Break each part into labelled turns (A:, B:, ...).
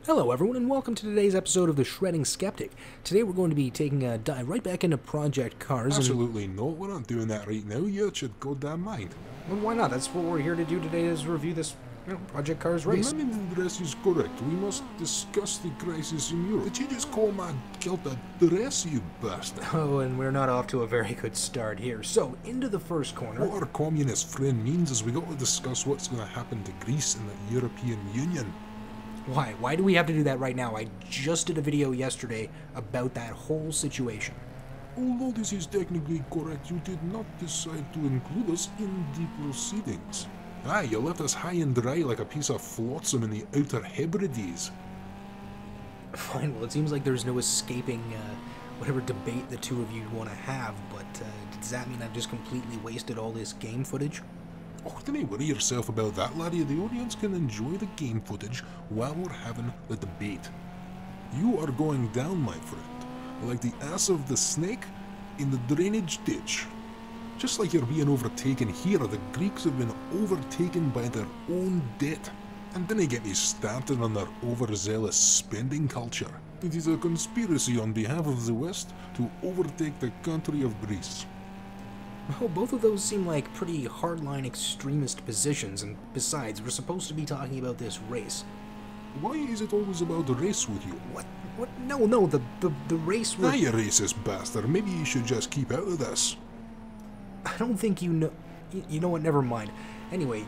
A: Hello everyone and welcome to today's episode of The Shredding Skeptic. Today we're going to be taking a dive right back into Project Cars.
B: Absolutely not, we're not doing that right now, you should goddamn mind.
A: Well, why not? That's what we're here to do today, is review this Project Cars race.
B: The name of the dress is correct, we must discuss the crisis in Europe. Did you just call my kilt a dress, you bastard?
A: Oh, and we're not off to a very good start here. So, into the first corner.
B: What our communist friend means is we got to discuss what's going to happen to Greece and the European Union.
A: Why? Why do we have to do that right now? I just did a video yesterday about that whole situation.
B: Although this is technically correct, you did not decide to include us in the proceedings. Aye, you left us high and dry like a piece of flotsam in the Outer Hebrides.
A: Fine, well it seems like there's no escaping whatever debate the two of you want to have, but does that mean I've just completely wasted all this game footage?
B: Oh, don't worry yourself about that, laddie. The audience can enjoy the game footage while we're having the debate. You are going down, my friend, like the ass of the snake in the drainage ditch. Just like you're being overtaken here, the Greeks have been overtaken by their own debt. And then they get me started on their overzealous spending culture. It is a conspiracy on behalf of the West to overtake the country of Greece.
A: Well, both of those seem like pretty hardline extremist positions, and besides, we're supposed to be talking about this race.
B: Why is it always about the race with you?
A: What? No, the race with...
B: Ah, you racist bastard. Maybe you should just keep out of this.
A: I don't think you know... You know what, never mind. Anyway,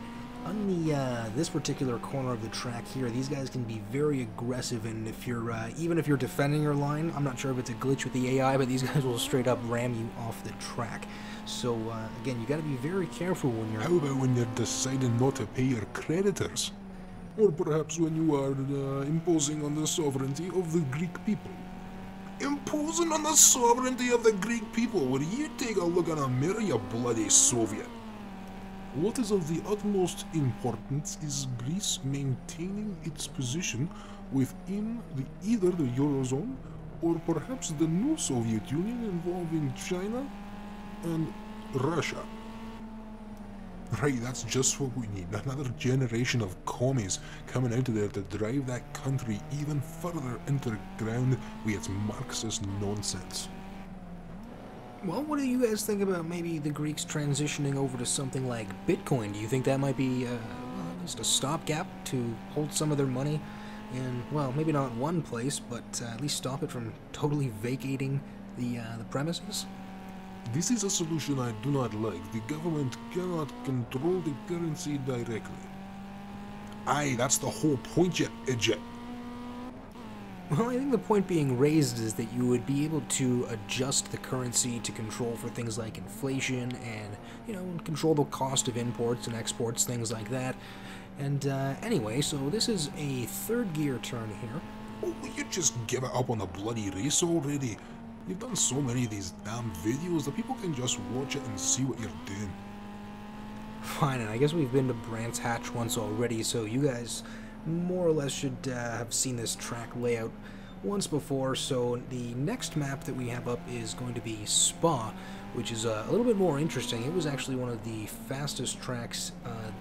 A: on the, this particular corner of the track here, these guys can be very aggressive, and if you're, even if you're defending your line, I'm not sure if it's a glitch with the AI, but these guys will straight up ram you off the track. So, again, you gotta be very careful when you're...
B: How about when you're deciding not to pay your creditors? Or perhaps when you are imposing on the sovereignty of the Greek people? Imposing on the sovereignty of the Greek people? Would you take a look in a mirror, you bloody Soviet? What is of the utmost importance is Greece maintaining its position within either the Eurozone or perhaps the new Soviet Union involving China and Russia. Right, that's just what we need. Another generation of commies coming out of there to drive that country even further into the ground with its Marxist nonsense.
A: Well, what do you guys think about maybe the Greeks transitioning over to something like Bitcoin? Do you think that might be, well, at least a stopgap to hold some of their money in, well, maybe not one place, but at least stop it from totally vacating the premises?
B: This is a solution I do not like. The government cannot control the currency directly. Aye, that's the whole point, you idiot.
A: Well, I think the point being raised is that you would be able to adjust the currency to control for things like inflation and, you know, control the cost of imports and exports, things like that. And anyway, so this is a third gear turn here.
B: Oh, will you just give it up on the bloody race already? You've done so many of these damn videos that people can just watch it and see what you're doing.
A: Fine, and I guess we've been to Brands Hatch once already, so you guys more or less should have seen this track layout once before. So the next map that we have up is going to be Spa, which is a little bit more interesting. It was actually one of the fastest tracks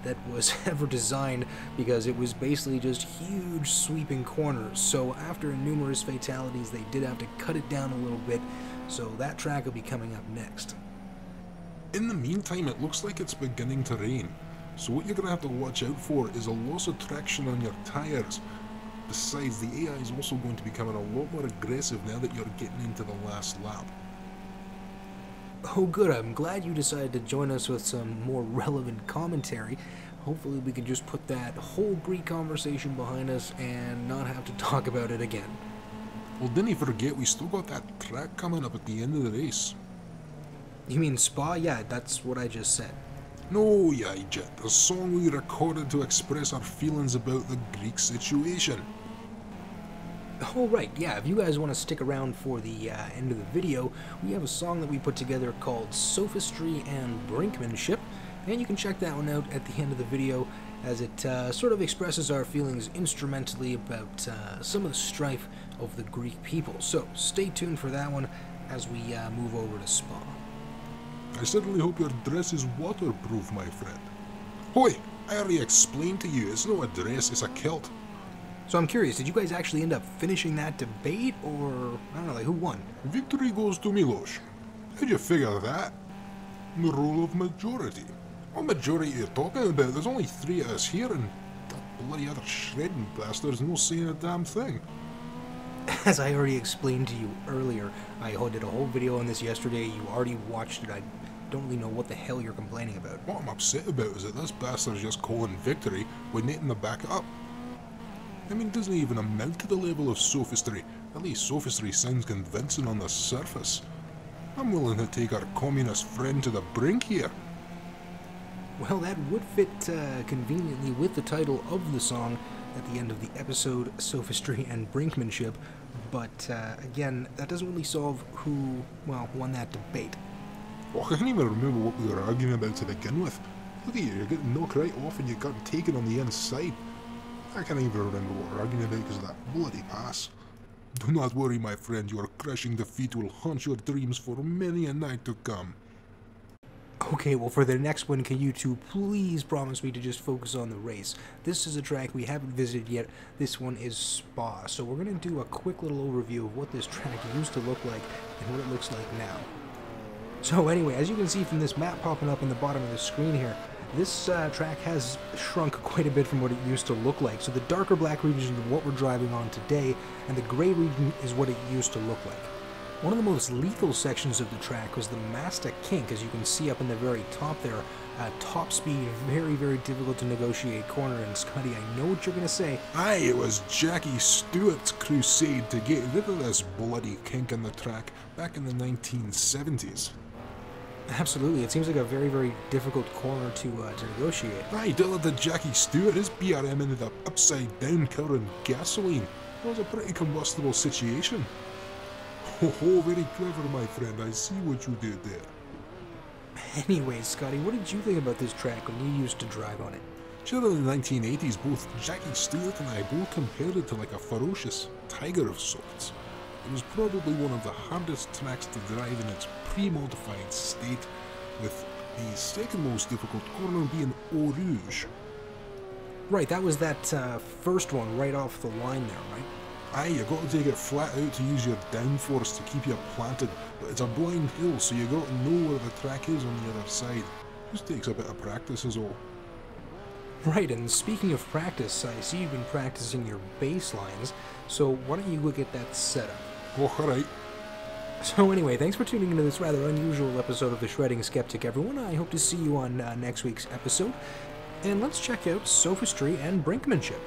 A: that was ever designed because it was basically just huge sweeping corners. So after numerous fatalities, they did have to cut it down a little bit. So that track will be coming up next.
B: In the meantime, it looks like it's beginning to rain. So what you're going to have to watch out for is a loss of traction on your tires. Besides, the AI is also going to be becoming a lot more aggressive now that you're getting into the last lap.
A: Oh good, I'm glad you decided to join us with some more relevant commentary. Hopefully we can just put that whole Greek conversation behind us and not have to talk about it again.
B: Well, didn't you forget we still got that track coming up at the end of the race?
A: You mean Spa? Yeah, that's what I just said.
B: No, you idiot. The song we recorded to express our feelings about the Greek situation.
A: Oh right, yeah, if you guys want to stick around for the end of the video, we have a song that we put together called Sophistry and Brinkmanship, and you can check that one out at the end of the video as it sort of expresses our feelings instrumentally about some of the strife of the Greek people. So stay tuned for that one as we move over to Spa.
B: I certainly hope your dress is waterproof, my friend. Hoy, I already explained to you, it's not a dress, it's a kilt.
A: So I'm curious, did you guys actually end up finishing that debate, or, I don't know, like, who won?
B: Victory goes to Milos. How'd you figure that? The rule of majority. What majority are you talking about? There's only 3 of us here, and that bloody other shredding bastard's no saying a damn thing.
A: As I already explained to you earlier, I did a whole video on this yesterday. You already watched it. I don't really know what the hell you're complaining about.
B: What I'm upset about is that this bastard's just calling victory with Nathan to back up. I mean, it doesn't even amount to the level of sophistry. At least sophistry sounds convincing on the surface. I'm willing to take our communist friend to the brink here.
A: Well, that would fit conveniently with the title of the song at the end of the episode, Sophistry and Brinkmanship, but again, that doesn't really solve who, well, won that debate.
B: Oh, I can't even remember what we were arguing about to begin with. Look at you, you're getting knocked right off and you got taken on the inside. I can't even remember what we're arguing about because of that bloody pass. Do not worry, my friend, your crushing defeat will haunt your dreams for many a night to come.
A: Okay, well, for the next one, can you two please promise me to just focus on the race? This is a track we haven't visited yet. This one is Spa, so we're going to do a quick little overview of what this track used to look like and what it looks like now. So anyway, as you can see from this map popping up in the bottom of the screen here, this track has shrunk quite a bit from what it used to look like. So the darker black region is what we're driving on today, and the gray region is what it used to look like. One of the most lethal sections of the track was the Masta Kink, as you can see up in the very top there. Top speed, very, very difficult to negotiate corner, and Scotty, I know what you're going to say.
B: Aye, it was Jackie Stewart's crusade to get rid of this bloody kink in the track back in the 1970s.
A: Absolutely, it seems like a very, very difficult corner to negotiate.
B: Aye, delivered to Jackie Stewart, his BRM ended up upside down covering gasoline. It was a pretty combustible situation. Oh, very clever, my friend. I see what you did there.
A: Anyways, Scotty, what did you think about this track when you used to drive on it?
B: During the 1980s, both Jackie Stewart and I both compared it to like a ferocious tiger of sorts. It was probably one of the hardest tracks to drive in its pre-modified state, with the second most difficult corner being Eau Rouge.
A: Right, that was that first one right off the line there, right?
B: Aye, you got to take it flat out to use your downforce to keep you planted, but it's a blind hill, so you got to know where the track is on the other side. Just takes a bit of practice is all.
A: Right, and speaking of practice, I see you've been practicing your bass lines, so why don't you go get that set up?
B: Oh, alright.
A: So anyway, thanks for tuning into this rather unusual episode of The Shredding Skeptic, everyone. I hope to see you on next week's episode, and let's check out Sophistry and Brinkmanship.